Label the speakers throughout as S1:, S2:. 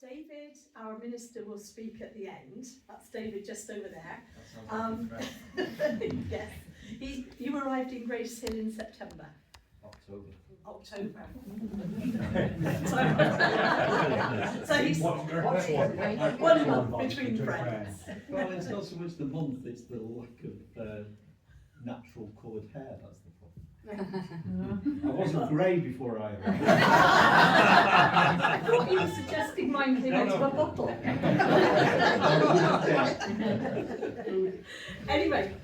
S1: David, our minister, will speak at the end. That's David just over there.
S2: That sounds like a
S1: Yes. You arrived in Grace Hill in September.
S2: October.
S1: So he's one month between friends.
S2: Well, it's not so much the month, it's the lack of natural coloured hair, that's the problem. I wasn't grey before I arrived.
S1: I thought you were suggesting mine came out of a bottle. Anyway,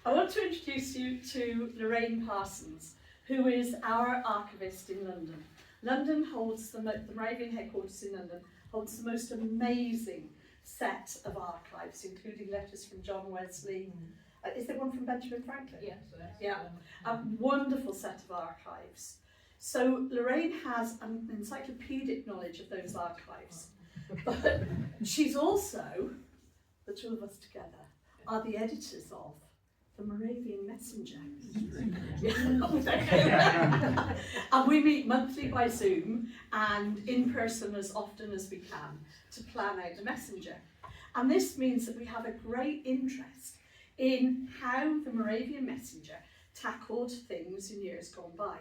S1: I want to introduce you to Lorraine Parsons, who is our archivist in London. London holds the Moravian headquarters in London holds the most amazing set of archives, including letters from John Wesley. Is there one from Benjamin Franklin?
S3: Yes.
S1: Yeah, a wonderful set of archives. So Lorraine has an encyclopedic knowledge of those archives, but she's also, the two of us together, are the editors of the Moravian Messenger. And we meet monthly by Zoom and in person as often as we can to plan out the Messenger. And this means that we have a great interest in how the Moravian Messenger tackled things in years gone by.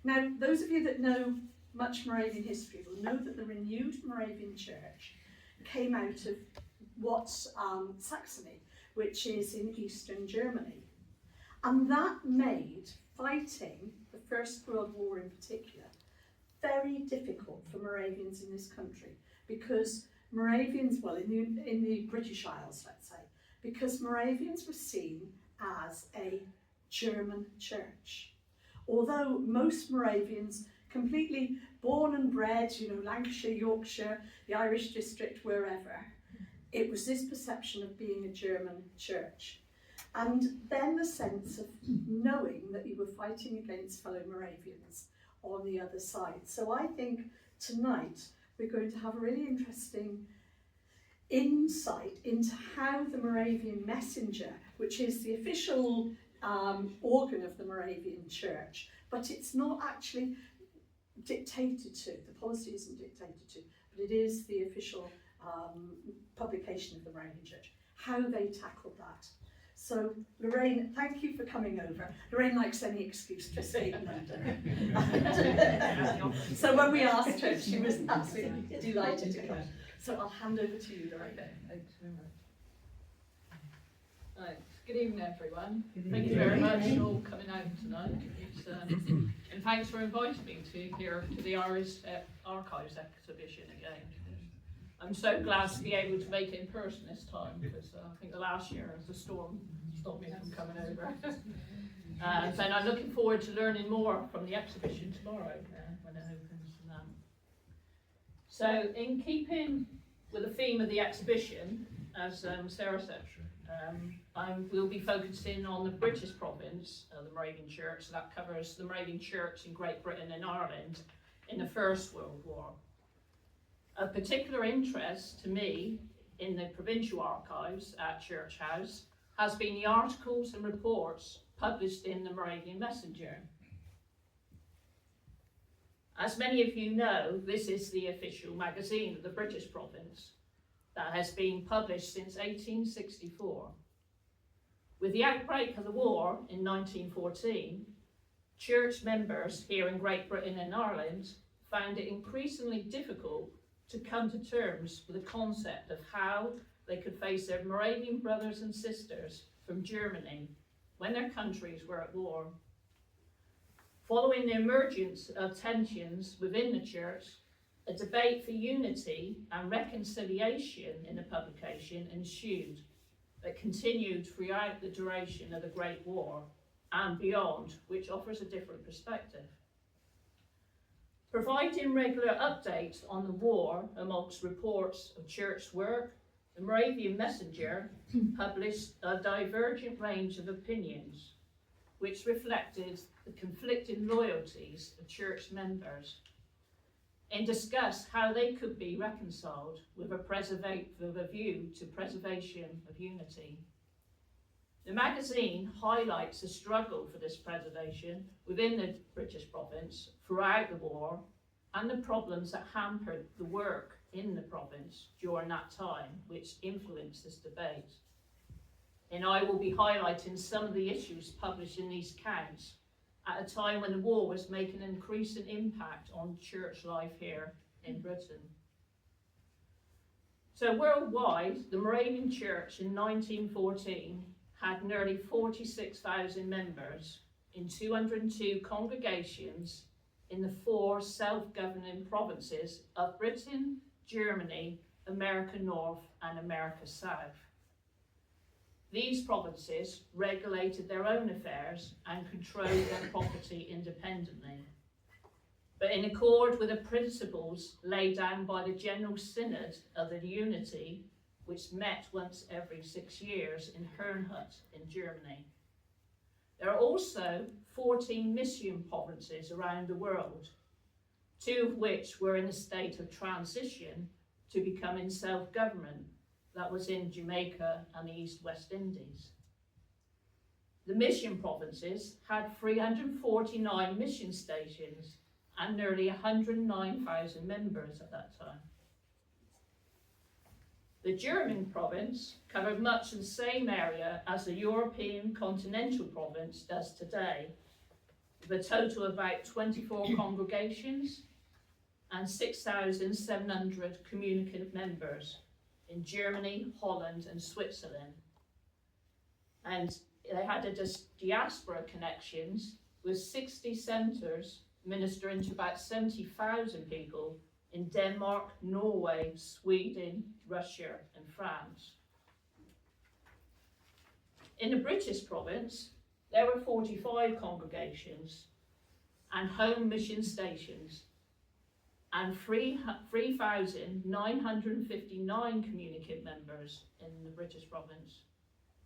S1: Now, those of you that know much Moravian history will know that the renewed Moravian Church came out of what's Saxony, which is in eastern Germany. And that made fighting the First World War in particular very difficult for Moravians in this country, because Moravians, well, in the British Isles, let's say, because Moravians were seen as a German church. Although most Moravians, completely born and bred, Lancashire, Yorkshire, the Irish district, wherever, it was this perception of being a German church. And then the sense of knowing that you were fighting against fellow Moravians on the other side. So I think tonight we're going to have a really interesting insight into how the Moravian Messenger, which is the official organ of the Moravian Church, but it's not actually dictated to, the policy isn't dictated to, but it is the official publication of the Moravian Church, how they tackled that. So Lorraine, thank you for coming over. Lorraine likes any excuse to stay in London. So when we asked her, she was absolutely delighted to come. So I'll hand over to you, Lorraine.
S3: Thanks very much. Right. Good evening, everyone. Thank you very much for all coming out tonight. And thanks for inviting me to the Irish Archives exhibition again. I'm so glad to be able to make it in person this time, because I think the last year the storm stopped me from coming over. And I'm looking forward to learning more from the exhibition tomorrow when it opens. So in keeping with the theme of the exhibition, as Sarah said, we'll be focusing on the British province of the Moravian Church. So that covers the Moravian Church in Great Britain and Ireland in the First World War. Of particular interest to me in the provincial archives at Church House has been the articles and reports published in the Moravian Messenger. As many of you know, this is the official magazine of the British province that has been published since 1864. With the outbreak of the war in 1914, church members here in Great Britain and Ireland found it increasingly difficult to come to terms with the concept of how they could face their Moravian brothers and sisters from Germany when their countries were at war. Following the emergence of tensions within the church, a debate for unity and reconciliation in the publication ensued that continued throughout the duration of the Great War and beyond, which offers a different perspective. Providing regular updates on the war amongst reports of church work, the Moravian Messenger published a divergent range of opinions which reflected the conflicting loyalties of church members and discussed how they could be reconciled with a view to preservation of unity. The magazine highlights the struggle for this preservation within the British province throughout the war and the problems that hampered the work in the province during that time which influenced this debate. And I will be highlighting some of the issues published in these accounts at a time when the war was making an increasing impact on church life here in Britain. So worldwide, the Moravian Church in 1914 had nearly 46,000 members in 202 congregations in the 4 self-governing provinces of Britain, Germany, America North and America South. These provinces regulated their own affairs and controlled their property independently, but in accord with the principles laid down by the General Synod of the Unity, which met once every 6 years in Herrnhut in Germany. There are also 14 mission provinces around the world, 2 of which were in a state of transition to becoming self-government. That was in Jamaica and the East West Indies. The mission provinces had 349 mission stations and nearly 109,000 members at that time. The German province covered much of the same area as the European continental province does today, with a total of about 24 congregations and 6,700 communicant members in Germany, Holland and Switzerland. And they had a diaspora connections with 60 centres ministering to about 70,000 people in Denmark, Norway, Sweden, Russia and France. In the British province, there were 45 congregations and home mission stations and 3,959 communicant members in the British province.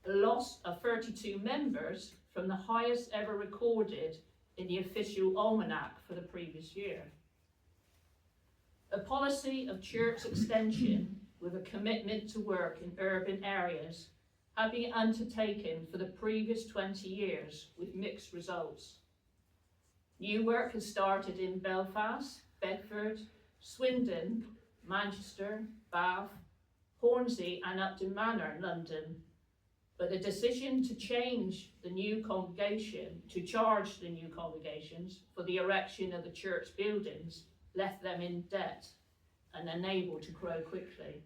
S3: A loss of 32 members from the highest ever recorded in the official almanac for the previous year. A policy of church extension with a commitment to work in urban areas had been undertaken for the previous 20 years with mixed results. New work has started in Belfast, Bedford, Swindon, Manchester, Bath, Hornsey and Upton Manor in London, but the decision to charge the new congregations for the erection of the church buildings left them in debt and unable to grow quickly.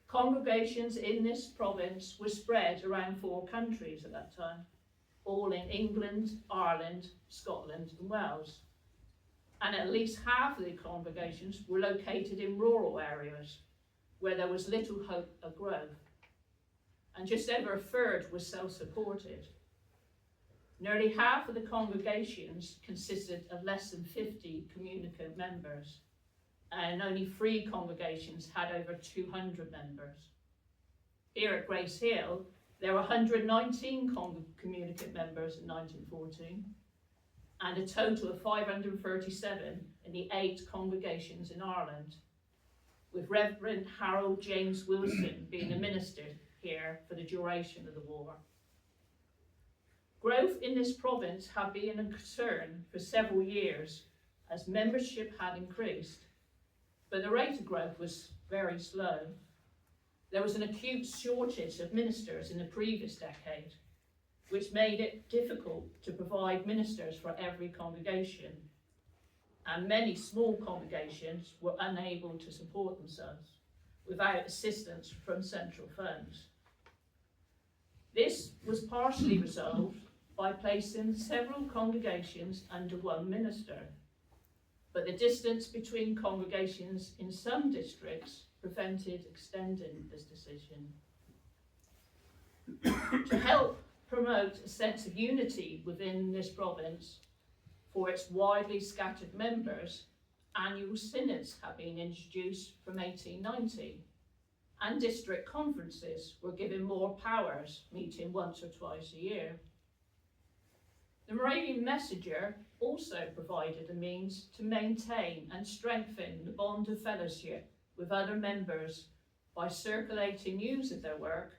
S3: Congregations in this province were spread around 4 countries at that time, all in England, Ireland, Scotland and Wales. And at least half of the congregations were located in rural areas where there was little hope of growth. And just over a third were self-supported. Nearly half of the congregations consisted of less than 50 communicant members, and only 3 congregations had over 200 members. Here at Grace Hill, there were 119 communicant members in 1914, and a total of 537 in the 8 congregations in Ireland, with Reverend Harold James Wilson being a minister here for the duration of the war. Growth in this province had been a concern for several years as membership had increased, but the rate of growth was very slow. There was an acute shortage of ministers in the previous decade, which made it difficult to provide ministers for every congregation, and many small congregations were unable to support themselves without assistance from central funds. This was partially resolved by placing several congregations under one minister, but the distance between congregations in some districts prevented extending this decision. To help promote a sense of unity within this province for its widely scattered members, annual synods have been introduced from 1890, and district conferences were given more powers, meeting once or twice a year. The Moravian Messenger also provided a means to maintain and strengthen the bond of fellowship with other members by circulating news of their work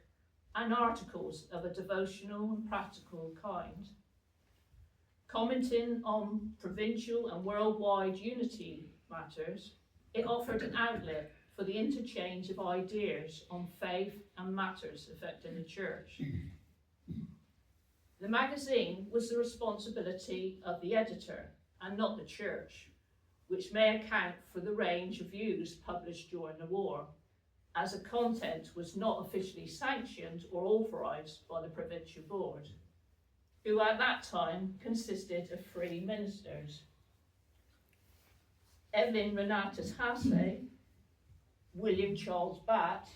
S3: and articles of a devotional and practical kind. Commenting on provincial and worldwide unity matters, It offered an outlet for the interchange of ideas on faith and matters affecting the church. The magazine was the responsibility of the editor and not the church, which may account for the range of views published during the war, as the content was not officially sanctioned or authorised by the provincial board, who at that time consisted of 3 ministers: Evelyn Renatus Hasse, William Charles Batt,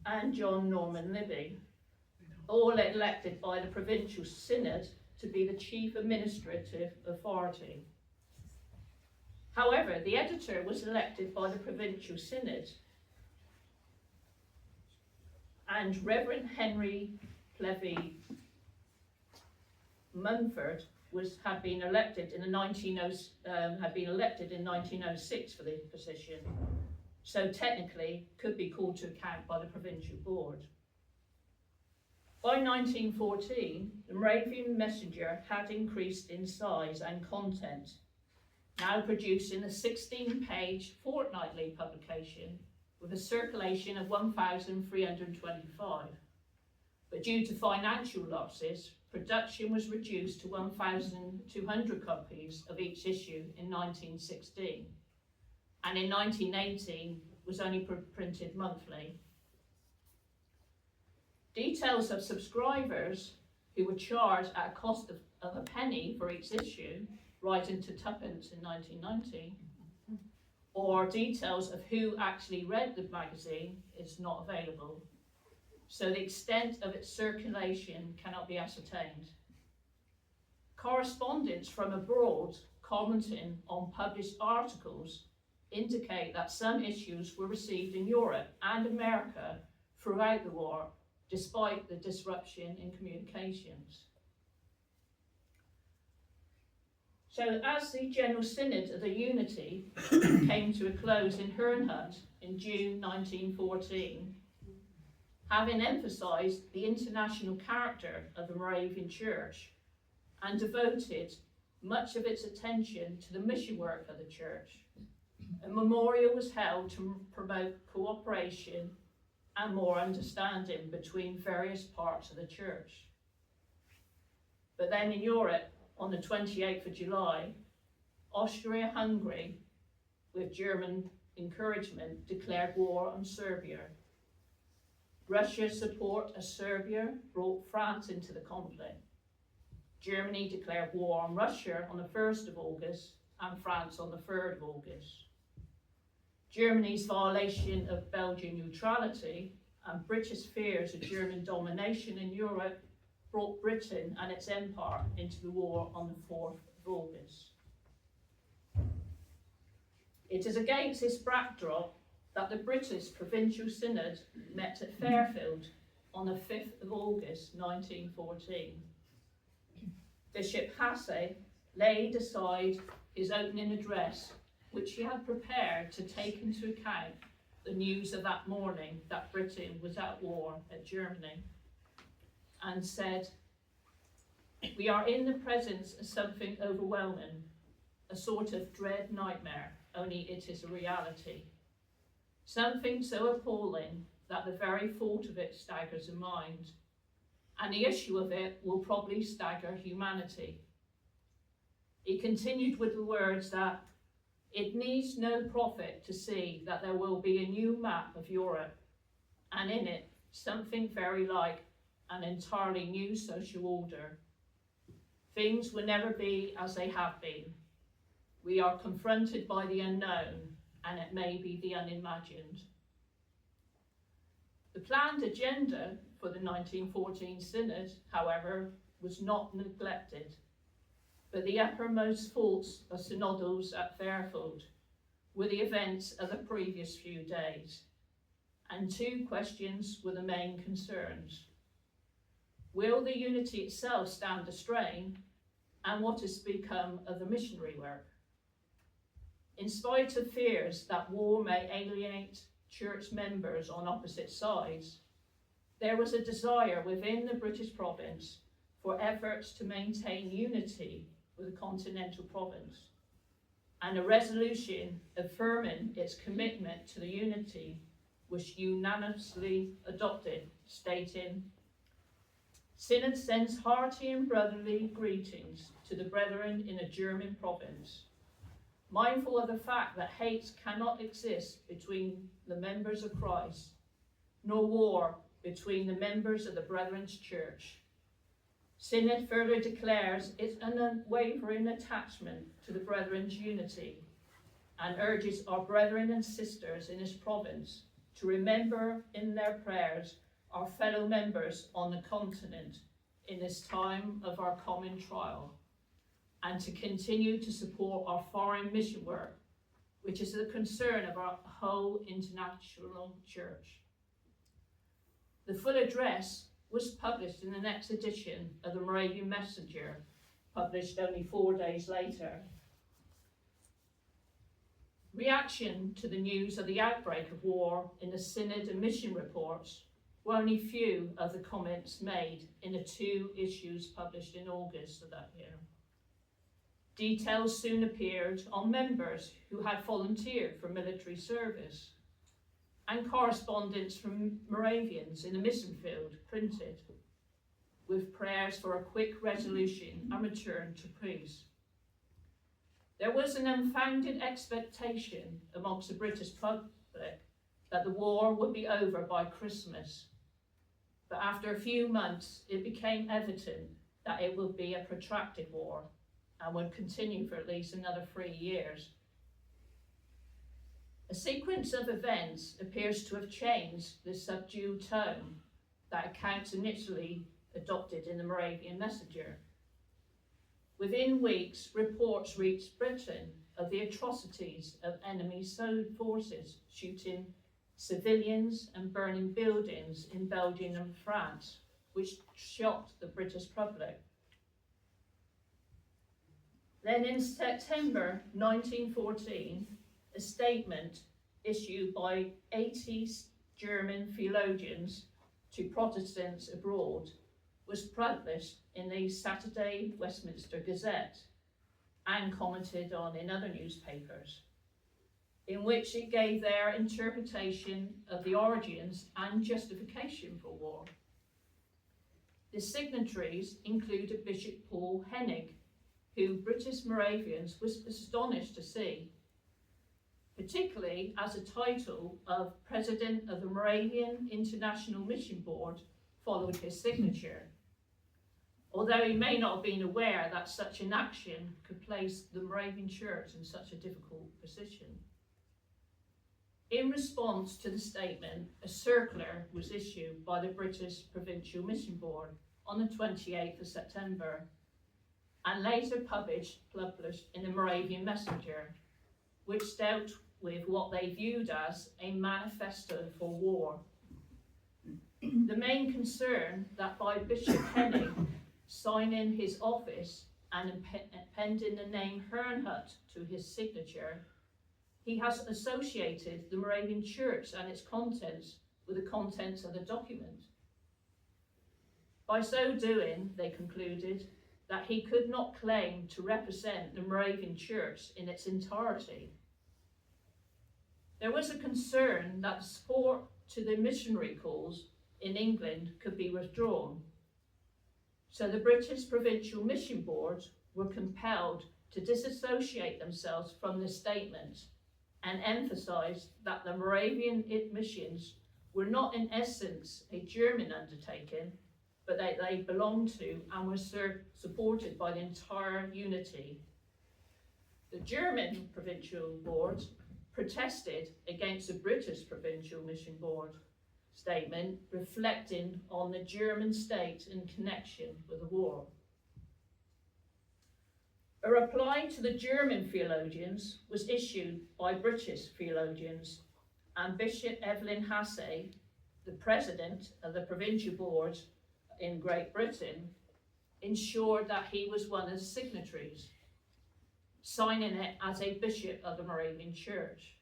S3: and John Norman Libby, all elected by the provincial synod to be the chief administrative authority. However, the editor was elected by the provincial synod, and Reverend Henry Plevey Mumford had been elected in 1906 for the position, so technically could be called to account by the provincial board. By 1914, the Moravian Messenger had increased in size and content, now producing a 16-page fortnightly publication with a circulation of 1,325. But due to financial losses, production was reduced to 1,200 copies of each issue in 1916, and in 1918 was only printed monthly. Details of subscribers who were charged at a cost of a penny for each issue, rising to tuppence in 1990, or details of who actually read the magazine is not available, so the extent of its circulation cannot be ascertained. Correspondence from abroad commenting on published articles indicate that some issues were received in Europe and America throughout the war, despite the disruption in communications. So as the General Synod of the Unity came to a close in Herrnhut in June 1914, having emphasised the international character of the Moravian Church and devoted much of its attention to the mission work of the Church, a memorial was held to promote cooperation and more understanding between various parts of the Church. But then in Europe, on the 28th of July, Austria-Hungary, with German encouragement, declared war on Serbia. Russia's support of Serbia brought France into the conflict. Germany declared war on Russia on the 1st of August and France on the 3rd of August. Germany's violation of Belgian neutrality and British fears of German domination in Europe brought Britain and its empire into the war on the 4th of August. It is against this backdrop that the British Provincial Synod met at Fairfield on the 5th of August 1914. Bishop Hasse laid aside his opening address, which he had prepared to take into account the news of that morning that Britain was at war at Germany, and said, "We are in the presence of something overwhelming, a sort of dread nightmare, only it is a reality. Something so appalling that the very thought of it staggers the mind, and the issue of it will probably stagger humanity." He continued with the words that it needs no prophet to see that there will be a new map of Europe, and in it something very like an entirely new social order. Things will never be as they have been. We are confronted by the unknown, and it may be the unimagined. The planned agenda for the 1914 Synod, however, was not neglected, but the uppermost thoughts of synodals at Fairfield were the events of the previous few days, and 2 questions were the main concerns. Will the unity itself stand the strain, and what has become of the missionary work? In spite of fears that war may alienate church members on opposite sides, there was a desire within the British province for efforts to maintain unity with the continental province, and a resolution affirming its commitment to the unity was unanimously adopted, stating, Synod sends hearty and brotherly greetings to the brethren in a German province, mindful of the fact that hate cannot exist between the members of Christ, nor war between the members of the Brethren's Church. Synod further declares its unwavering attachment to the Brethren's unity and urges our brethren and sisters in this province to remember in their prayers our fellow members on the continent in this time of our common trial, and to continue to support our foreign mission work, which is the concern of our whole international church. The full address was published in the next edition of the Moravian Messenger, published only 4 days later. Reaction to the news of the outbreak of war in the Synod and mission reports were only few of the comments made in the 2 issues published in August of that year. Details soon appeared on members who had volunteered for military service, and correspondence from Moravians in the mission field printed, with prayers for a quick resolution and return to peace. There was an unfounded expectation amongst the British public that the war would be over by Christmas, but after a few months it became evident that it would be a protracted war and would continue for at least another 3 years. A sequence of events appears to have changed the subdued tone that accounts initially adopted in the Moravian Messenger. Within weeks, reports reached Britain of the atrocities of enemy forces shooting civilians and burning buildings in Belgium and France, which shocked the British public. Then in September 1914, a statement issued by 80 German theologians to Protestants abroad was published in the Saturday Westminster Gazette and commented on in other newspapers, in which it gave their interpretation of the origins and justification for war. The signatories included Bishop Paul Hennig, who British Moravians was astonished to see, particularly as a title of President of the Moravian International Mission Board followed his signature, although he may not have been aware that such an action could place the Moravian Church in such a difficult position. In response to the statement, a circular was issued by the British Provincial Mission Board on the 28th of September, and later published in the Moravian Messenger, which dealt with what they viewed as a manifesto for war. The main concern that by Bishop Hennig signing his office and appending the name Herrnhut to his signature, he has associated the Moravian Church and its contents with the contents of the document. By so doing, they concluded that he could not claim to represent the Moravian Church in its entirety. There was a concern that support to the missionary cause in England could be withdrawn, so the British Provincial Mission Boards were compelled to disassociate themselves from the statement and emphasise that the Moravian missions were not in essence a German undertaking, but that they belonged to and were supported by the entire unity. The German Provincial Board protested against the British Provincial Mission Board statement, reflecting on the German state in connection with the war. A reply to the German theologians was issued by British theologians, and Bishop Evelyn Hasse, the president of the Provincial Board in Great Britain, ensured that he was one of the signatories, signing it as a bishop of the Moravian Church.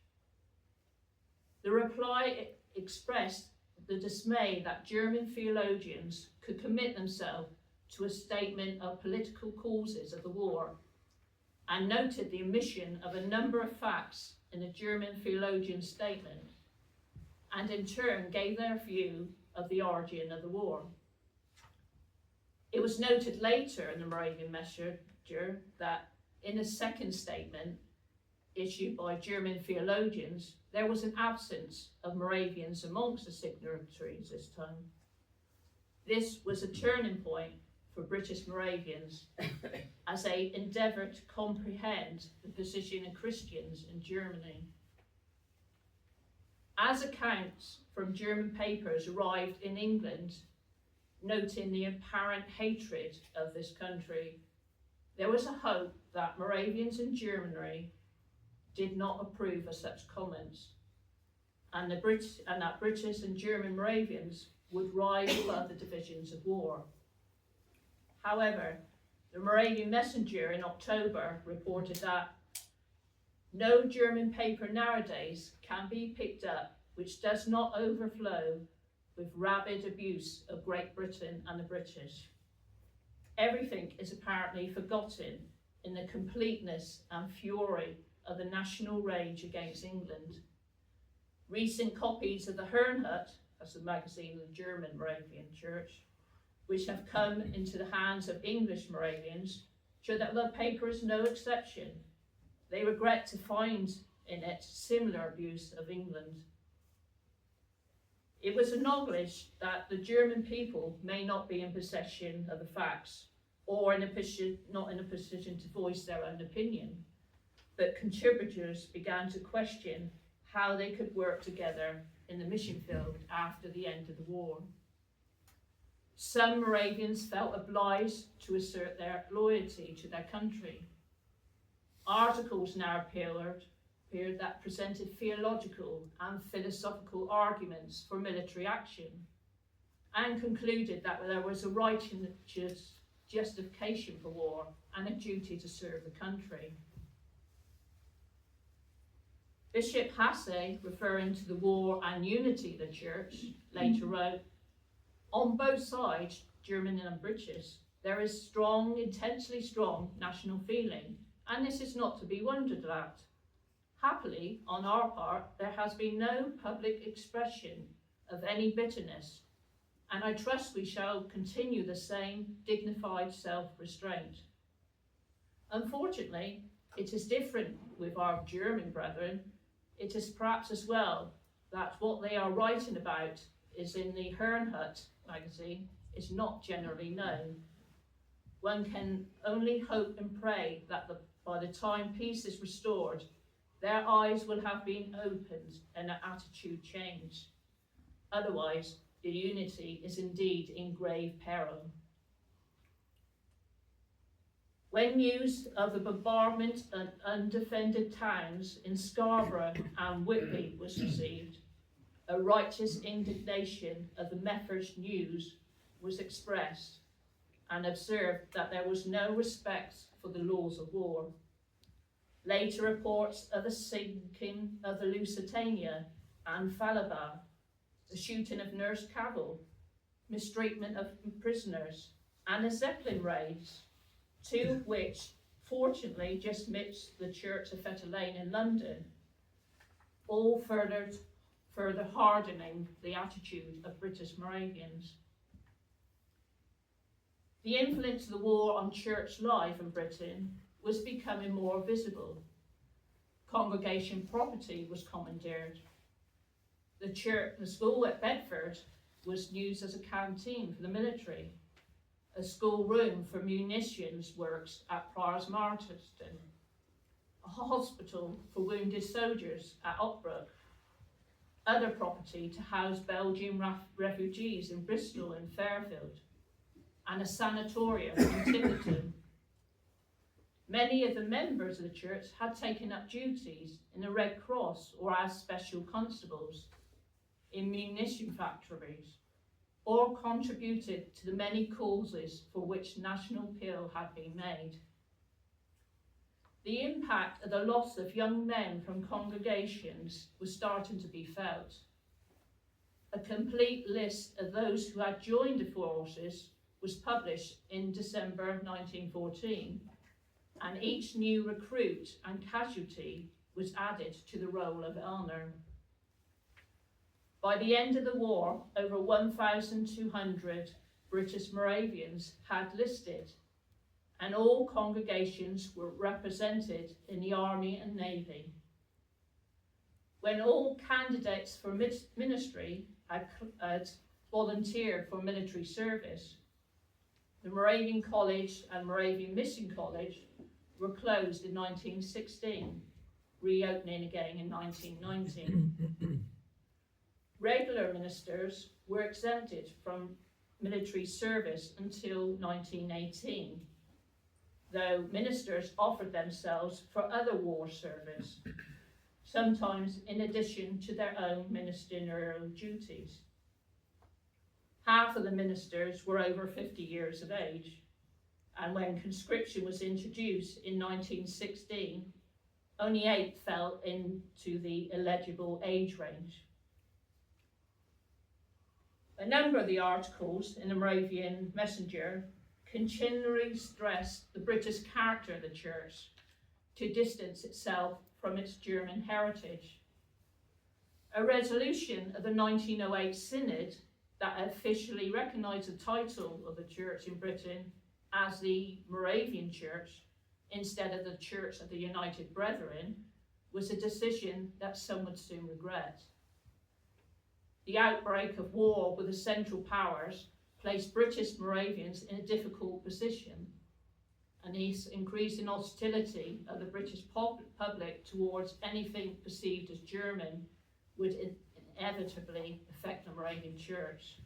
S3: The reply expressed the dismay that German theologians could commit themselves to a statement of political causes of the war, and noted the omission of a number of facts in a German theologian's statement, and in turn gave their view of the origin of the war. It was noted later in the Moravian Messenger that in a second statement issued by German theologians, there was an absence of Moravians amongst the signatories this time. This was a turning point for British Moravians as they endeavoured to comprehend the position of Christians in Germany. As accounts from German papers arrived in England, noting the apparent hatred of this country, there was a hope that Moravians in Germany did not approve of such comments, and that British and German Moravians would rise above the divisions of war. However, the Moravian Messenger in October reported that no German paper nowadays can be picked up which does not overflow with rabid abuse of Great Britain and the British. Everything is apparently forgotten in the completeness and fury of the national rage against England. Recent copies of the Herrnhut, that's the magazine of the German Moravian Church, which have come into the hands of English Moravians, show that the paper is no exception. They regret to find in it similar abuse of England. It was acknowledged that the German people may not be in possession of the facts or not in a position to voice their own opinion, but contributors began to question how they could work together in the mission field after the end of the war. Some Moravians felt obliged to assert their loyalty to their country. Articles now appeared that presented theological and philosophical arguments for military action, and concluded that there was a righteous justification for war and a duty to serve the country. Bishop Hasse, referring to the war and unity of the church, later wrote, "On both sides, German and British, there is strong, intensely strong national feeling, and this is not to be wondered at. Happily, on our part, there has been no public expression of any bitterness, and I trust we shall continue the same dignified self-restraint. Unfortunately, it is different with our German brethren. It is perhaps as well that what they are writing about is in the Herrnhut magazine is not generally known. One can only hope and pray that by the time peace is restored, their eyes will have been opened and their attitude changed. Otherwise, the unity is indeed in grave peril." When news of the bombardment of undefended towns in Scarborough and Whitby was received, a righteous indignation of the Methodish news was expressed, and observed that there was no respect for the laws of war. Later reports of the sinking of the Lusitania and Falaba, the shooting of Nurse Cavell, mistreatment of prisoners, and the Zeppelin raids, two of which fortunately just missed the church of Fetter Lane in London, all further hardening the attitude of British Moravians. The influence of the war on church life in Britain was becoming more visible. Congregation property was commandeered. The school at Bedford was used as a canteen for the military, a school room for munitions works at Priors Marston, a hospital for wounded soldiers at Otbrook, other property to house Belgian refugees in Bristol and Fairfield, and a sanatorium in Tiverton. Many of the members of the church had taken up duties in the Red Cross or as special constables in munition factories, or contributed to the many causes for which national appeal had been made. The impact of the loss of young men from congregations was starting to be felt. A complete list of those who had joined the forces was published in December 1914, and each new recruit and casualty was added to the roll of honour. By the end of the war, over 1,200 British Moravians had listed, and all congregations were represented in the Army and Navy. When all candidates for ministry had volunteered for military service, the Moravian College and Moravian Mission College were closed in 1916, reopening again in 1919. Regular ministers were exempted from military service until 1918, though ministers offered themselves for other war service, sometimes in addition to their own ministerial duties. Half of the ministers were over 50 years of age, and when conscription was introduced in 1916, only 8 fell into the eligible age range. A number of the articles in the Moravian Messenger continually stressed the British character of the church to distance itself from its German heritage. A resolution of the 1908 Synod that officially recognised the title of the church in Britain as the Moravian Church instead of the Church of the United Brethren was a decision that some would soon regret. The outbreak of war with the Central Powers placed British Moravians in a difficult position, and this increasing hostility of the British public towards anything perceived as German would inevitably affect the Moravian Church.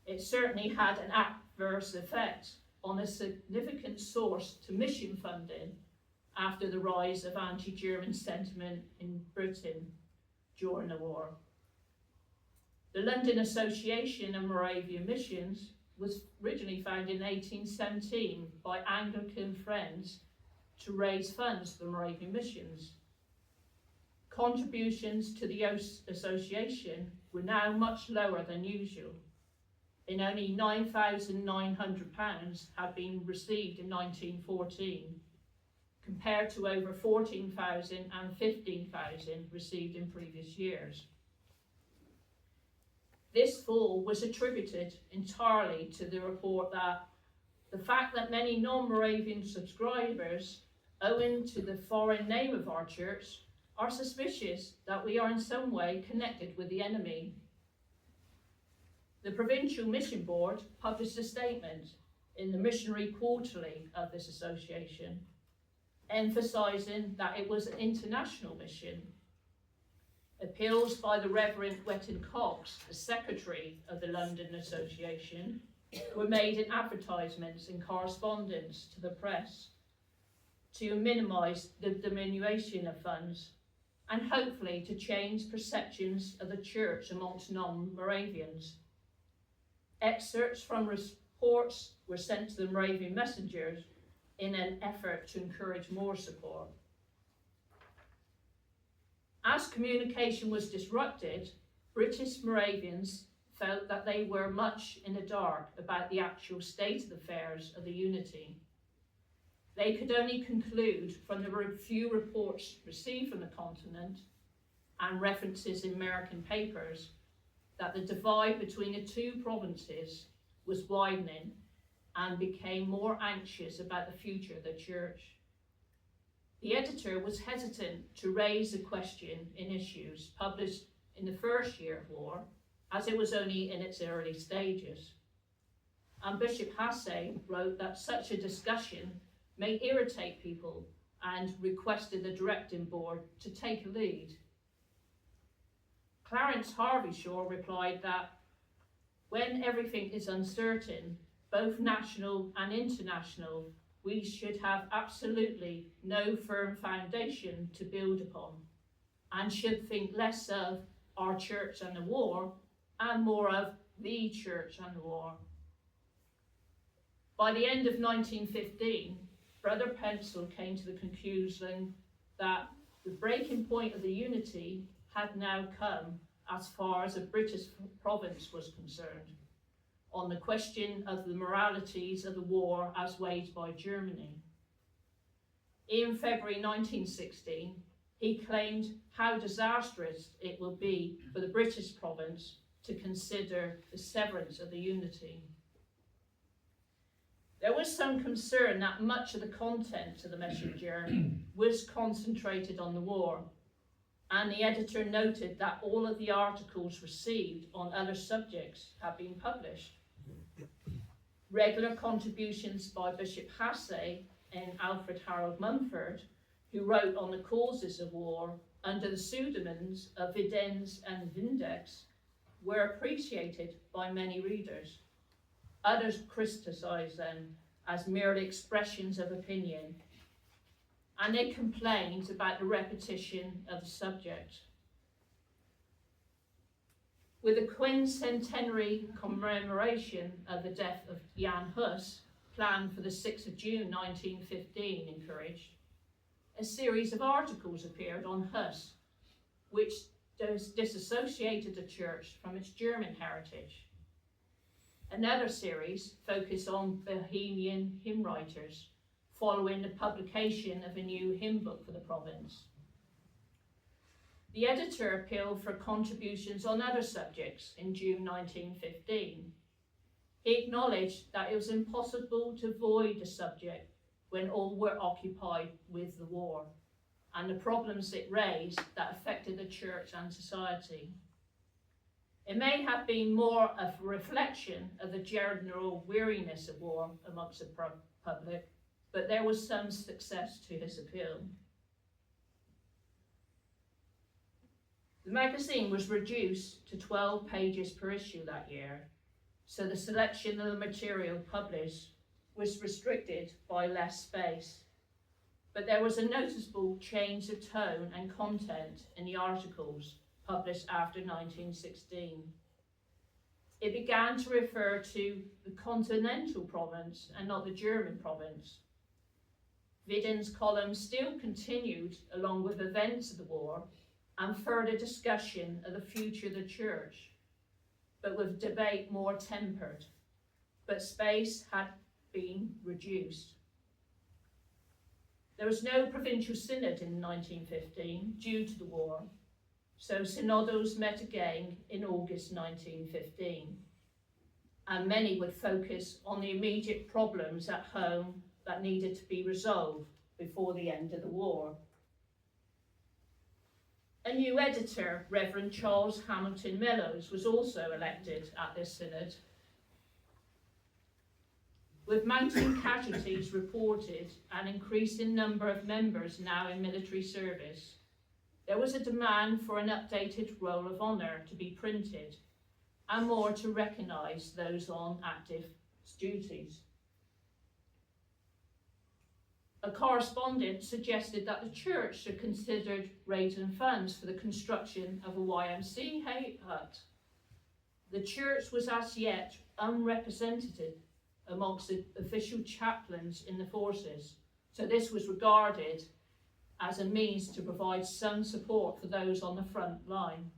S3: It certainly had an adverse effect on a significant source to mission funding after the rise of anti-German sentiment in Britain during the war. The London Association of Moravian Missions was originally founded in 1817 by Anglican Friends to raise funds for Moravian missions. Contributions to the association were now much lower than usual, and only £9,900 had been received in 1914, compared to over 14,000 and 15,000 received in previous years. This fall was attributed entirely to the report that the fact that many non-Moravian subscribers, owing to the foreign name of our church, are suspicious that we are in some way connected with the enemy. The Provincial Mission Board published a statement in the Missionary Quarterly of this association, emphasising that it was an international mission. Appeals by the Reverend Wetton Cox, the Secretary of the London Association, were made in advertisements and correspondence to the press to minimise the diminution of funds and hopefully to change perceptions of the church amongst non-Moravians. Excerpts from reports were sent to the Moravian Messenger in an effort to encourage more support. As communication was disrupted, British Moravians felt that they were much in the dark about the actual state of affairs of the unity. They could only conclude from the few reports received from the continent and references in American papers that the divide between the two provinces was widening and became more anxious about the future of the church. The editor was hesitant to raise the question in issues published in the first year of war, as it was only in its early stages. And Bishop Hasse wrote that such a discussion may irritate people and requested the directing board to take a lead. Clarence Harvey-Shaw replied that when everything is uncertain, both national and international, we should have absolutely no firm foundation to build upon, and should think less of our church and the war, and more of the church and the war. By the end of 1915, Brother Pencil came to the conclusion that the breaking point of the unity had now come as far as a British province was concerned, on the question of the moralities of the war as waged by Germany. In February 1916, he claimed how disastrous it would be for the British province to consider the severance of the unity. There was some concern that much of the content of the Messenger was concentrated on the war, and the editor noted that all of the articles received on other subjects had been published. Regular contributions by Bishop Hasse and Alfred Harold Mumford, who wrote on the causes of war under the pseudonyms of Videns and Vindex, were appreciated by many readers. Others criticised them as merely expressions of opinion, and they complained about the repetition of the subject. With the quincentenary commemoration of the death of Jan Hus, planned for the 6th of June 1915 encouraged, a series of articles appeared on Hus, which disassociated the church from its German heritage. Another series focused on Bohemian hymn writers, following the publication of a new hymn book for the province. The editor appealed for contributions on other subjects in June 1915. He acknowledged that it was impossible to avoid the subject when all were occupied with the war and the problems it raised that affected the church and society. It may have been more of a reflection of the general weariness of war amongst the public, but there was some success to his appeal. The magazine was reduced to 12 pages per issue that year, so the selection of the material published was restricted by less space. But there was a noticeable change of tone and content in the articles published after 1916. It began to refer to the continental province and not the German province. Vidin's columns still continued along with events of the war and further discussion of the future of the church, but with debate more tempered, but space had been reduced. There was no provincial synod in 1915 due to the war, so synodos met again in August 1915, and many would focus on the immediate problems at home that needed to be resolved before the end of the war. A new editor, Reverend Charles Hamilton Mellows, was also elected at this synod. With mounting casualties reported and increasing number of members now in military service, there was a demand for an updated roll of honour to be printed and more to recognise those on active duties. A correspondent suggested that the church should consider raising funds for the construction of a YMCA hut. The church was as yet unrepresented amongst the official chaplains in the forces, so this was regarded as a means to provide some support for those on the front line.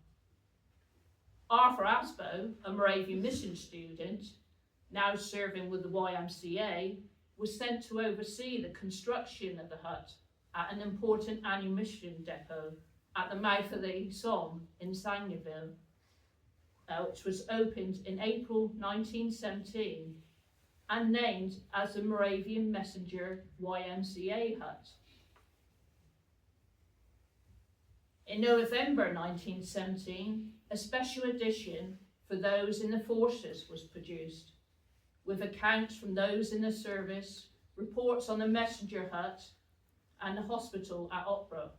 S3: Arthur Asbo, a Moravian mission student, now serving with the YMCA, was sent to oversee the construction of the hut at an important ammunition depot at the mouth of the Somme in Sangerville, which was opened in April 1917 and named as the Moravian Messenger YMCA hut. In November 1917, a special edition for those in the forces was produced, with accounts from those in the service, reports on the messenger hut and the hospital at Otbrook,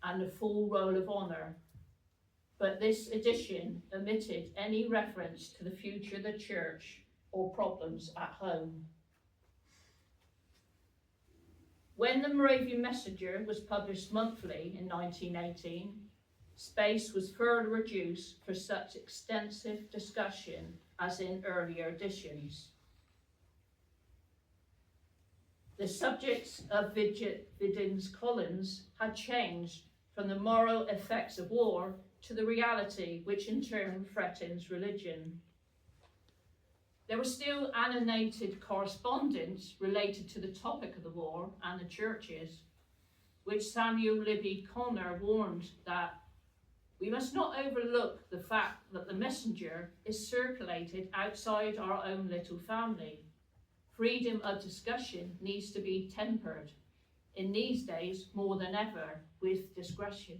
S3: and a full roll of honour. But this edition omitted any reference to the future of the church or problems at home. When the Moravian Messenger was published monthly in 1918, space was further reduced for such extensive discussion as in earlier editions. The subjects of Vidin's columns had changed from the moral effects of war to the reality which in turn threatens religion. There was still animated correspondence related to the topic of the war and the churches, which Samuel Libby Connor warned that we must not overlook the fact that the messenger is circulated outside our own little family. Freedom of discussion needs to be tempered, in these days more than ever, with discretion.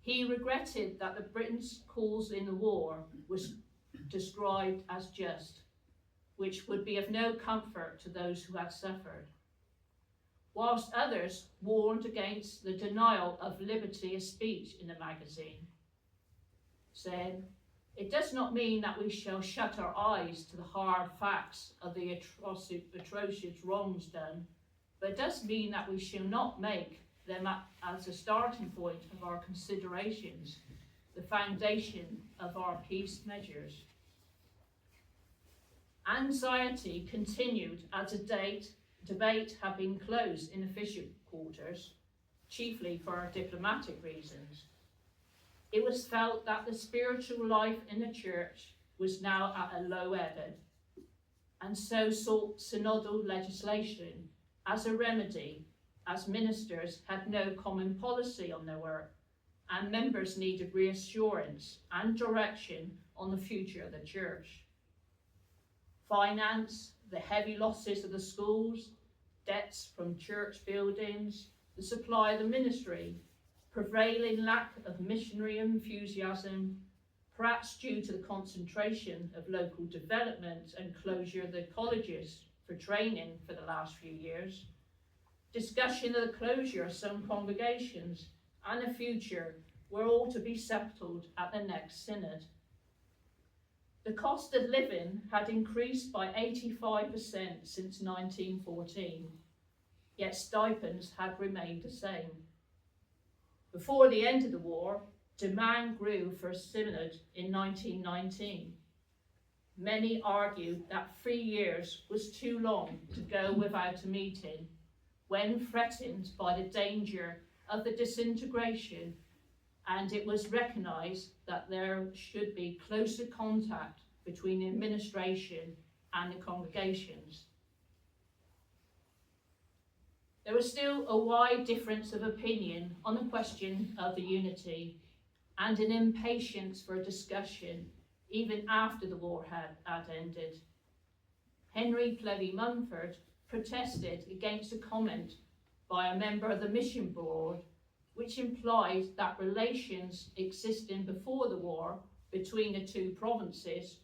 S3: He regretted that the Britain's cause in the war was described as just, which would be of no comfort to those who had suffered, whilst others warned against the denial of liberty of speech in the magazine, saying, "It does not mean that we shall shut our eyes to the hard facts of the atrocious wrongs done, but it does mean that we shall not make them as a starting point of our considerations, the foundation of our peace measures." Anxiety continued as debate had been closed in official quarters, chiefly for diplomatic reasons. It was felt that the spiritual life in the church was now at a low ebb, and so sought synodal legislation as a remedy, as ministers had no common policy on their work, and members needed reassurance and direction on the future of the church. Finance, the heavy losses of the schools, debts from church buildings, the supply of the ministry, prevailing lack of missionary enthusiasm, perhaps due to the concentration of local development and closure of the colleges for training for the last few years, discussion of the closure of some congregations and the future were all to be settled at the next synod. The cost of living had increased by 85% since 1914, yet stipends had remained the same. Before the end of the war, demand grew for a synod in 1919. Many argued that 3 years was too long to go without a meeting, when threatened by the danger of the disintegration, and it was recognised that there should be closer contact between the administration and the congregations. There was still a wide difference of opinion on the question of the unity, and an impatience for a discussion even after the war had ended. Henry Plevy Mumford protested against a comment by a member of the mission board which implied that relations existing before the war between the two provinces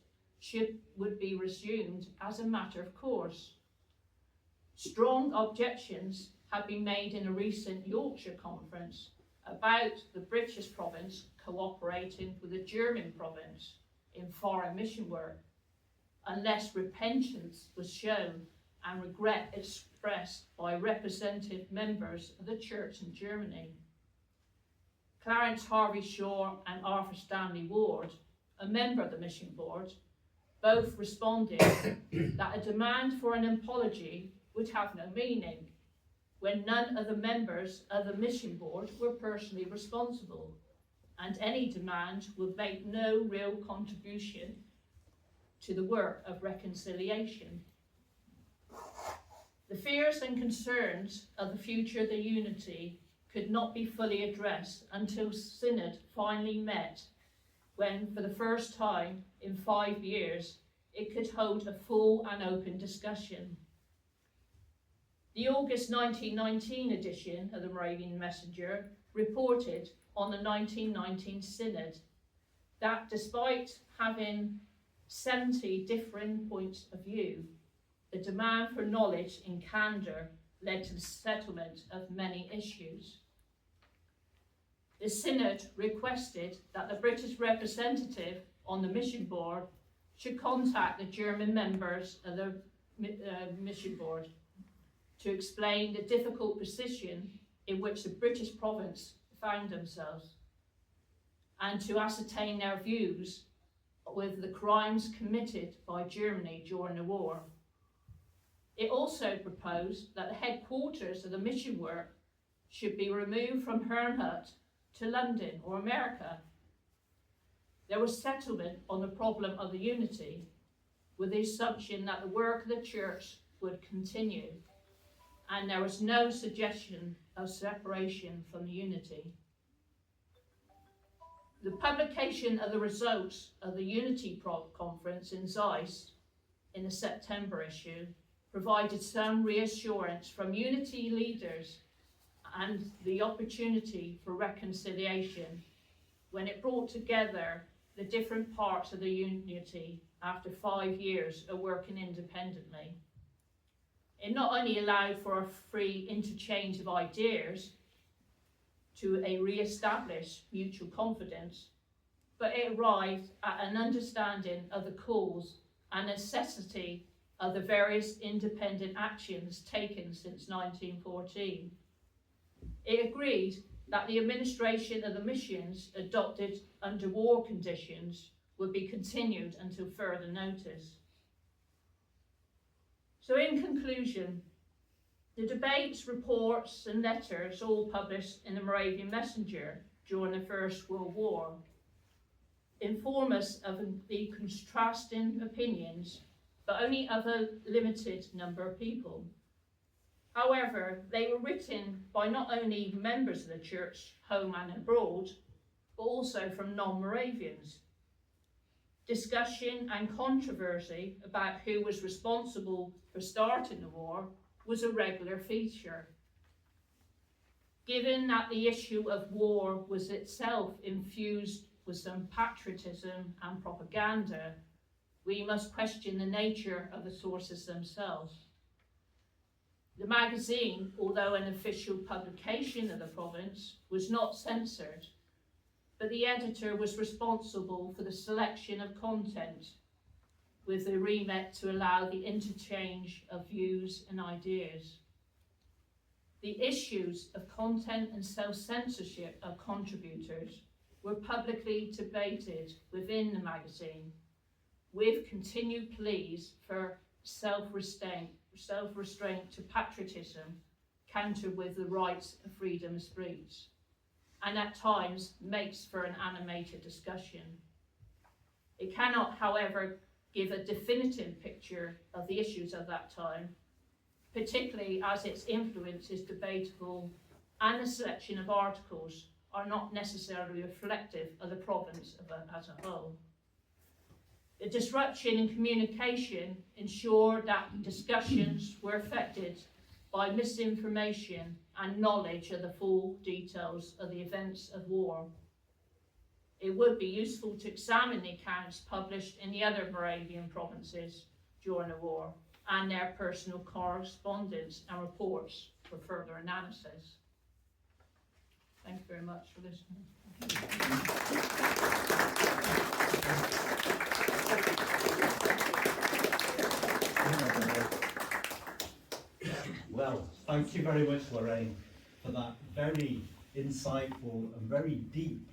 S3: would be resumed as a matter of course. Strong objections have been made in a recent Yorkshire conference about the British province cooperating with the German province in foreign mission work, unless repentance was shown and regret expressed by representative members of the church in Germany. Clarence Harvey Shaw and Arthur Stanley Ward, a member of the mission board, both responded that a demand for an apology would have no meaning when none of the members of the mission board were personally responsible, and any demand would make no real contribution to the work of reconciliation. The fears and concerns of the future of the unity could not be fully addressed until Synod finally met, when for the first time in 5 years it could hold a full and open discussion. The August 1919 edition of the Moravian Messenger reported on the 1919 Synod that despite having 70 different points of view, the demand for knowledge in candour led to the settlement of many issues. The Synod requested that the British representative on the mission board should contact the German members of the mission board to explain the difficult position in which the British province found themselves, and to ascertain their views with the crimes committed by Germany during the war. It also proposed that the headquarters of the mission work should be removed from Herrnhut to London or America. There was settlement on the problem of the unity, with the assumption that the work of the church would continue, and there was no suggestion of separation from the unity. The publication of the results of the Unity Conference in Zeiss in the September issue provided some reassurance from unity leaders and the opportunity for reconciliation when it brought together the different parts of the unity after 5 years of working independently. It not only allowed for a free interchange of ideas to a re-establish mutual confidence, but it arrived at an understanding of the cause and necessity of the various independent actions taken since 1914. It agreed that the administration of the missions adopted under war conditions would be continued until further notice. So in conclusion, the debates, reports and letters all published in the Moravian Messenger during the First World War inform us of the contrasting opinions, but only of a limited number of people. However, they were written by not only members of the Church, home and abroad, but also from non-Moravians. Discussion and controversy about who was responsible for starting the war was a regular feature. Given that the issue of war was itself infused with some patriotism and propaganda, we must question the nature of the sources themselves. The magazine, although an official publication of the province, was not censored, but the editor was responsible for the selection of content, with the remit to allow the interchange of views and ideas. The issues of content and self-censorship of contributors were publicly debated within the magazine, with continued pleas for self-restraint to patriotism, countered with the rights of freedom of speech, and at times makes for an animated discussion. It cannot, however, give a definitive picture of the issues of that time, particularly as its influence is debatable and the selection of articles are not necessarily reflective of the province as a whole. The disruption in communication ensured that discussions were affected by misinformation and knowledge of the full details of the events of war. It would be useful to examine the accounts published in the other Moravian provinces during the war and their personal correspondence and reports for further analysis. Thank you very much for listening.
S2: Well, thank you very much, Lorraine, for that very insightful and very deep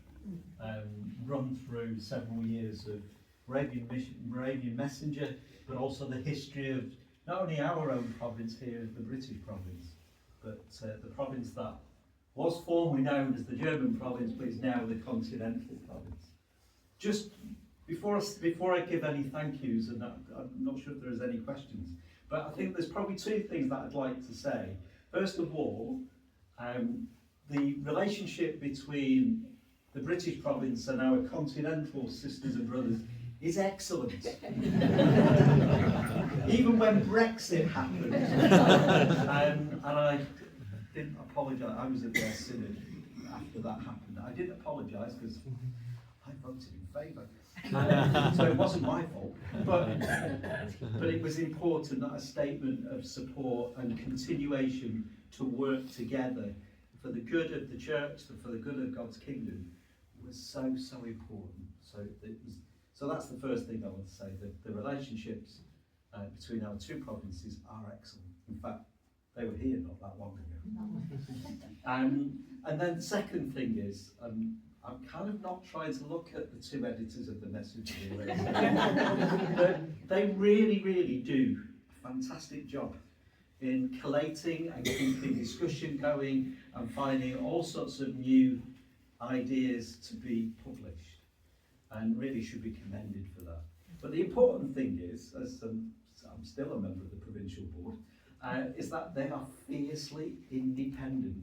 S2: run through several years of Moravian Messenger, but also the history of not only our own province here, the British province, but the province that was formerly known as the German province, but is now the continental province. Just before I give any thank yous, and I'm not sure if there's any questions, but I think there's probably two things that I'd like to say. First of all, the relationship between the British province and our continental sisters and brothers is excellent. Even when Brexit happened, and I didn't apologise, I was at their synod after that happened. I didn't apologise because I voted in favour. So it wasn't my fault, but it was important that a statement of support and continuation to work together for the good of the church, for the good of God's kingdom, was so important. So that's the first thing I want to say, that the relationships between our two provinces are excellent. In fact, they were here not that long ago. And then the second thing is, I'm kind of not trying to look at the two editors of the Messenger, but they really, really do a fantastic job in collating and keeping discussion going and finding all sorts of new ideas to be published, and really should be commended for that. But the important thing is, as I'm still a member of the provincial board, is that they are fiercely independent.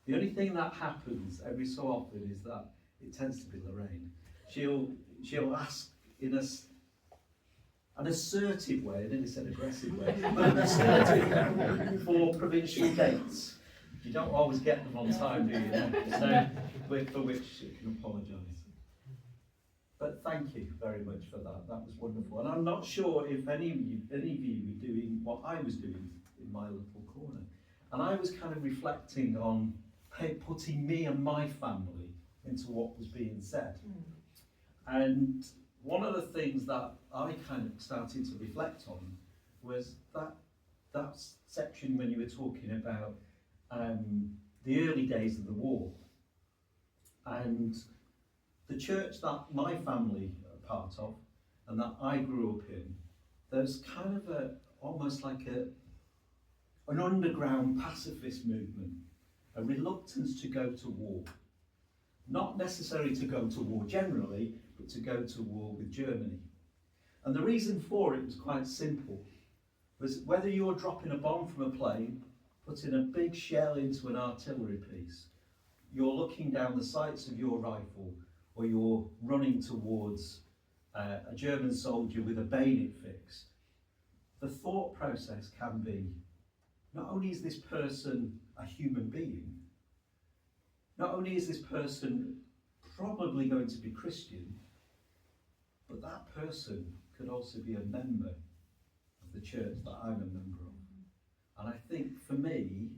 S2: The only thing that happens every so often is that it tends to be Lorraine. She'll ask in an assertive way, I nearly said aggressive way, but an assertive way for provincial dates. You don't always get them on time, do you? So, for which you can apologise. But thank you very much for that. That was wonderful. And I'm not sure if any of you were doing what I was doing in my little corner. And I was kind of reflecting on putting me and my family into what was being said. And one of the things that I kind of started to reflect on was that section when you were talking about the early days of the war. And the church that my family are part of and that I grew up in, there's kind of almost like an underground pacifist movement, a reluctance to go to war. Not necessarily to go to war generally, but to go to war with Germany. And the reason for it was quite simple. Was whether you're dropping a bomb from a plane, putting a big shell into an artillery piece, you're looking down the sights of your rifle, or you're running towards a German soldier with a bayonet fixed, the thought process can be, not only is this person a human being, not only is this person probably going to be Christian, but that person could also be a member of the church that I'm a member of. And I think for me,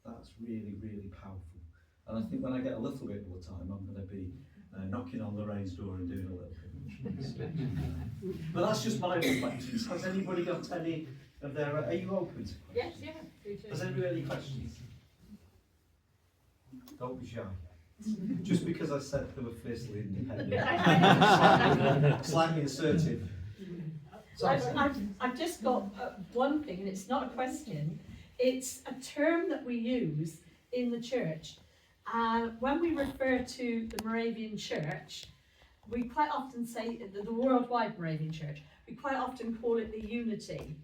S2: that's really, really powerful. And I think when I get a little bit more time, I'm going to be knocking on Lorraine's door and doing a little bit. But that's just my reflections. Has anybody got any of their... Are you open to questions?
S3: Yes, yeah.
S2: Has anybody got any questions? Don't be shy. Just because I said they were fiercely independent. Slightly assertive.
S1: I've just got one thing, and it's not a question. It's a term that we use in the church. When we refer to the Moravian Church, we quite often say the worldwide Moravian Church. We quite often call it the unity.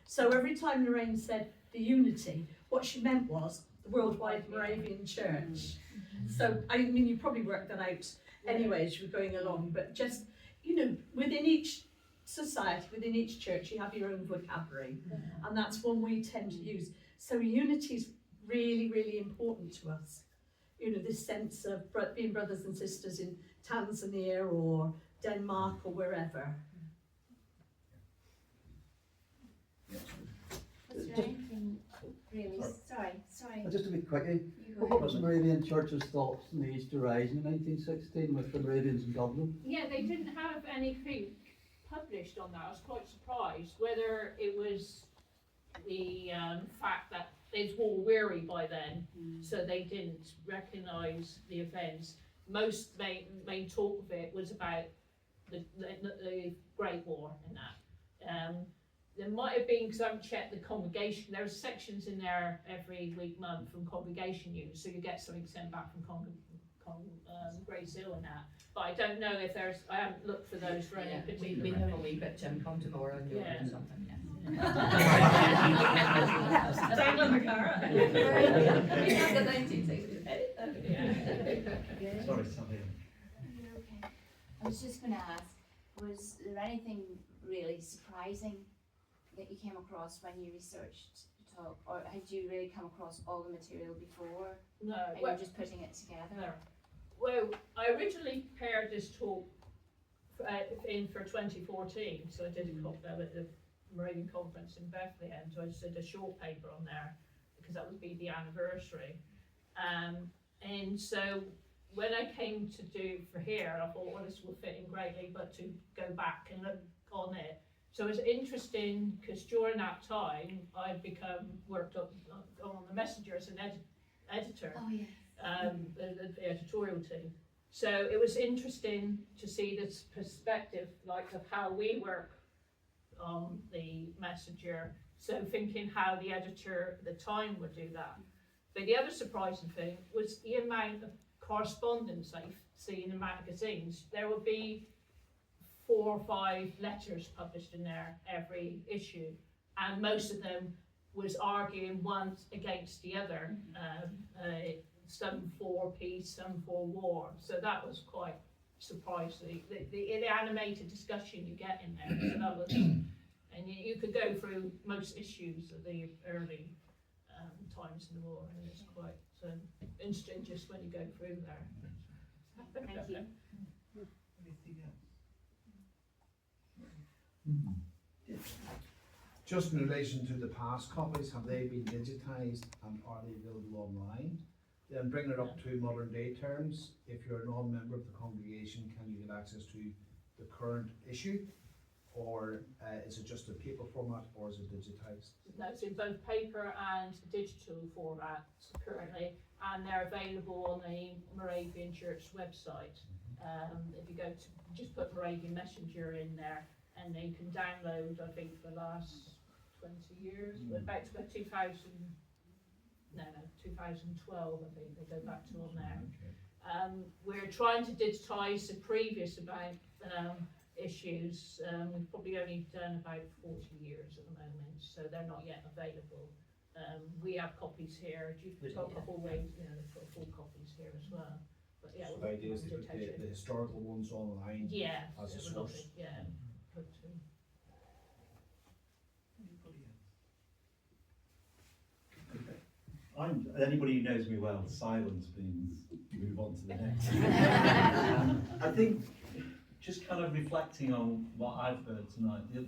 S1: So every time Lorraine said the unity, what she meant was the worldwide Moravian Church. So I mean, you probably worked that out anyway as you were going along. But just, you know, within each society, within each church, you have your own vocabulary, and that's one we tend to use. So unity is really, really important to us. You know, this sense of being brothers and sisters in Tanzania or Denmark or wherever.
S4: Was there anything really? Sorry.
S5: Just a bit quickly,
S4: You go
S5: what
S4: ahead.
S5: was the Moravian Church's thoughts on the Easter Rising in 1916 with the Moravians in Dublin?
S3: Yeah, they didn't have anything published on that. I was quite surprised whether it was the fact that they were all weary by then, so they didn't recognise the events. Most main talk of it was about the Great War and that. There might have been, because I haven't checked the congregation, there are sections in there every week, month from congregation news, so you get something sent back from Grace Hill and that. But I don't know if there's, I haven't looked for those for any particular.
S6: We have a wee bit come tomorrow and you'll
S3: Yeah.
S6: do something, yeah.
S3: Dangling the carrot.
S6: We have the 1960s.
S3: Yeah.
S2: Sorry, Sally.
S4: You're okay. I was just going to ask, was there anything really surprising that you came across when you researched the talk, or had you really come across all the material before
S3: No.
S4: and you were just putting it together?
S3: No. Well, I originally prepared this talk for 2014, so I did a copy of it at the Moravian conference in Bethlehem, so I just did a short paper on there because that would be the anniversary. And so when I came to do for here, I thought, well, this will fit in greatly, but to go back and look on it. So it was interesting because during that time, I'd worked up on the Messenger as an editor.
S4: Oh, yes.
S3: The editorial team. So it was interesting to see this perspective, like of how we work on the Messenger. So thinking how the editor at the time would do that. But the other surprising thing was the amount of correspondence I see in the magazines. There would be 4 or 5 letters published in there every issue, and most of them was arguing one against the other, some for peace, some for war. So that was quite surprising. The animated discussion you get in there. So that was, and you could go through most issues of the early times in the war, and it's quite interesting just when you go through there.
S4: Thank you.
S2: Anything else?
S7: Just in relation to the past copies, have they been digitised and are they available online? Then bringing it up to modern day terms, if you're a non-member of the congregation, can you get access to the current issue? Or is it just a paper format, or is it digitised?
S3: No, it's in both paper and digital formats currently, and they're available on the Moravian Church website. If you go to, just put Moravian Messenger in there, and then you can download, I think, for the last 20 years, about 2012, I think, they go back to on there. We're trying to digitise the previous about issues. We've probably only done about 40 years at the moment, so they're not yet available. We have copies here. You've got the whole way, they've got full copies here as well. But yeah,
S7: So the idea is to put the historical ones online.
S3: yeah,
S7: as a
S3: it would
S7: source.
S3: be, yeah. Put to.
S2: Anybody who knows me well, silence means move on to the next. I think just kind of reflecting on what I've heard tonight, a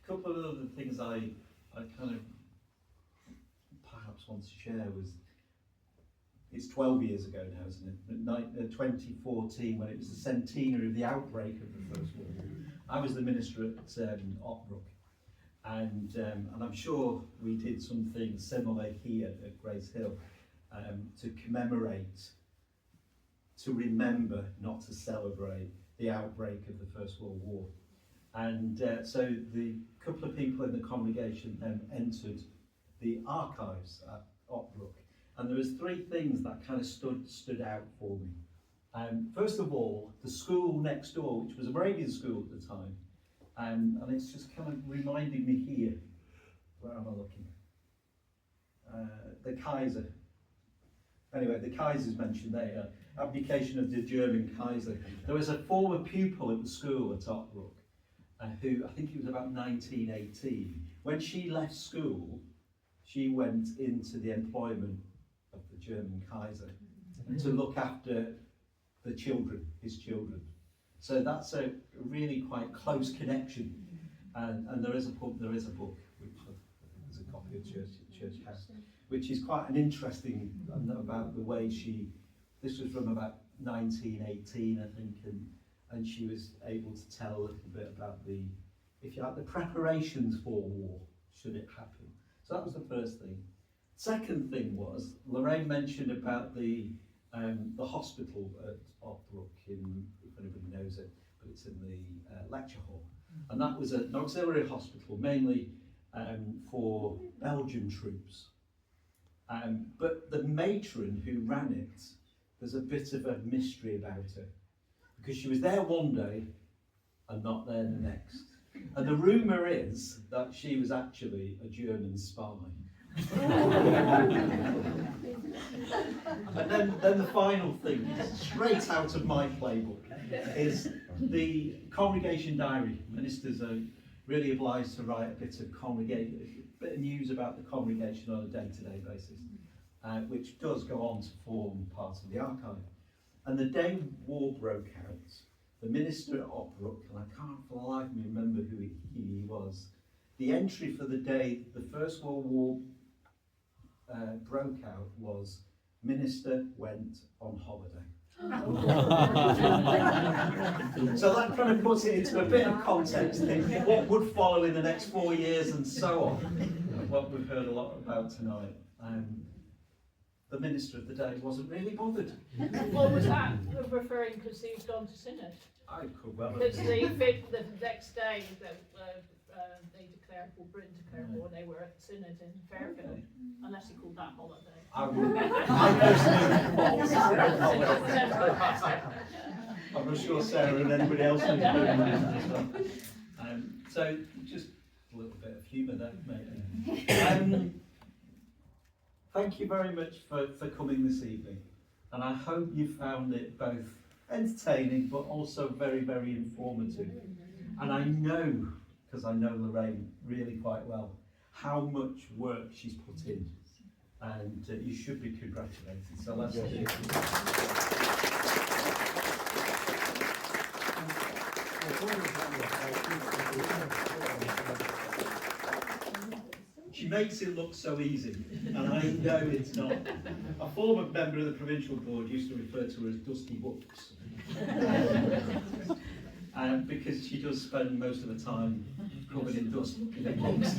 S2: couple of other things I kind of perhaps want to share was, it's 12 years ago now, isn't it? 2014, when it was the centenary of the outbreak of the First World War. I was the minister at Otbrook, and I'm sure we did something similar here at Grace Hill to commemorate, to remember, not to celebrate, the outbreak of the First World War. And so the couple of people in the congregation then entered the archives at Otbrook, and there was three things that kind of stood out for me. First of all, the school next door, which was a Moravian school at the time, and it's just kind of reminding me here, where am I looking? The Kaiser. Anyway, the Kaiser's mentioned there, abdication of the German Kaiser. There was a former pupil at the school at Otbrook, who, I think it was about 1918. When she left school, she went into the employment of the German Kaiser to look after the children, his children. So that's a really quite close connection. And there is a book, which there's a copy of Church House, which is quite an interesting, about the way this was from about 1918, I think, and she was able to tell a little bit about the preparations for war, should it happen. So that was the first thing. Second thing was, Lorraine mentioned about the hospital at Otbrook, if anybody knows it, but it's in the lecture hall. And that was an auxiliary hospital, mainly for Belgian troops. But the matron who ran it, there's a bit of a mystery about her, because she was there one day and not there the next. And the rumour is that she was actually a German spy. And then the final thing, straight out of my playbook, is the congregation diary. Ministers are really obliged to write a bit of news about the congregation on a day-to-day basis, which does go on to form part of the archive. And the day war broke out, the minister at Otbrook, and I can't for the life of me remember who he was, the entry for the day the First World War broke out was, minister went on holiday. So that kind of puts it into a bit of context, what would follow in the next 4 years and so on, what we've heard a lot about tonight. The minister of the day wasn't really bothered.
S3: What was that referring, because he's gone to synod?
S2: I could well have
S3: Because
S2: been.
S3: the next day, they declared, or Britain declared war, they were at synod in Fairfield,
S2: Okay.
S3: unless he called that holiday.
S2: I personally, I'm not sure Sarah and anybody else knows about that as well. So just a little bit of humour there, maybe. thank you very much for coming this evening. And I hope you found it both entertaining but also very, very informative. And I know, because I know Lorraine really quite well, how much work she's put in. And you should be congratulated. So let's do it. She makes it look so easy, and I know it's not. A former member of the provincial board used to refer to her as Dusty Books. Because she does spend most of the time covered in dust looking at books.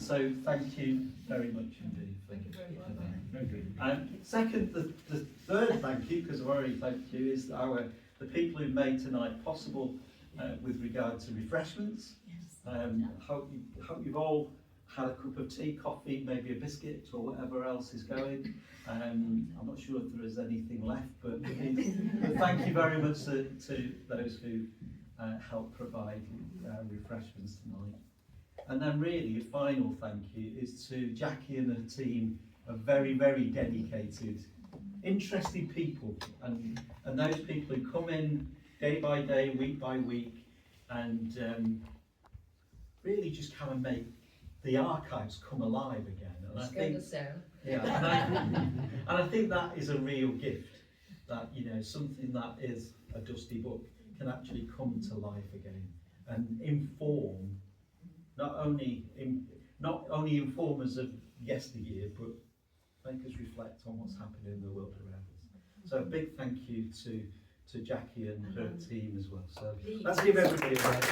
S2: So thank you very much indeed.
S6: Thank you very much.
S2: Very good. Second, the third thank you, because I've already thanked you, is the people who made tonight possible with regard to refreshments. Hope you've all had a cup of tea, coffee, maybe a biscuit or whatever else is going. I'm not sure if there is anything left, but thank you very much to those who helped provide refreshments tonight. And then really a final thank you is to Jackie and her team of very, very dedicated, interesting people, and those people who come in day by day, week by week, and really just kind of make the archives come alive again. And I think, and I think that is a real gift, that something that is a dusty book can actually come to life again and inform, not only inform us of yesteryear, but make us reflect on what's happening in the world around us. So a big thank you to Jackie and her team as well. So let's give everybody a round.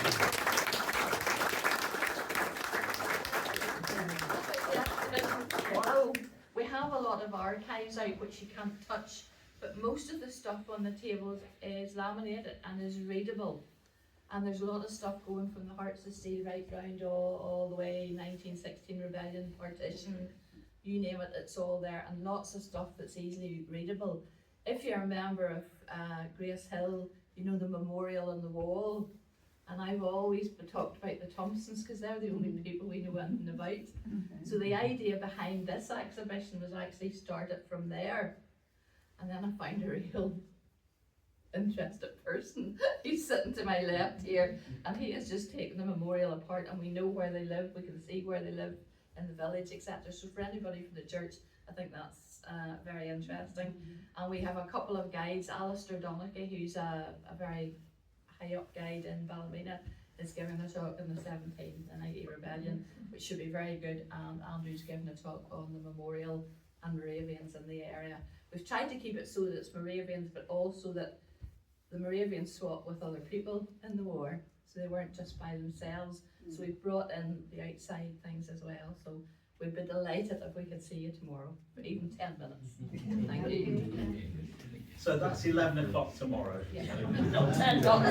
S3: We have a lot of archives out which you can't touch, but most of the stuff on the tables is laminated and is readable. And there's a lot of stuff going from the Hearts of Steel right round all the way, 1916 Rebellion, Partition, you name it, it's all there, and lots of stuff that's easily readable. If you're a member of Grace Hill, you know the memorial on the wall, and I've always talked about the Thompsons because they're the only people we know anything about. So the idea behind this exhibition was actually started from there, and then I found a real interested person who's sitting to my left here, and he has just taken the memorial apart, and we know where they live, we can see where they live in the village, etc. So for anybody from the church, I think that's very interesting. And we have a couple of guides. Alistair Donaghy, who's a very high up guide in Ballymena, is giving a talk on the 1790 Rebellion, which should be very good, and Andrew's giving a talk on the memorial and Moravians in the area. We've tried to keep it so that it's Moravians, but also that the Moravians fought with other people in the war, so they weren't just by themselves. So we've brought in the outside things as well. So we'd be delighted if we could see you tomorrow, for even 10 minutes. Thank you.
S2: So that's 11 o'clock tomorrow.
S3: Yeah. Not 10 o'clock.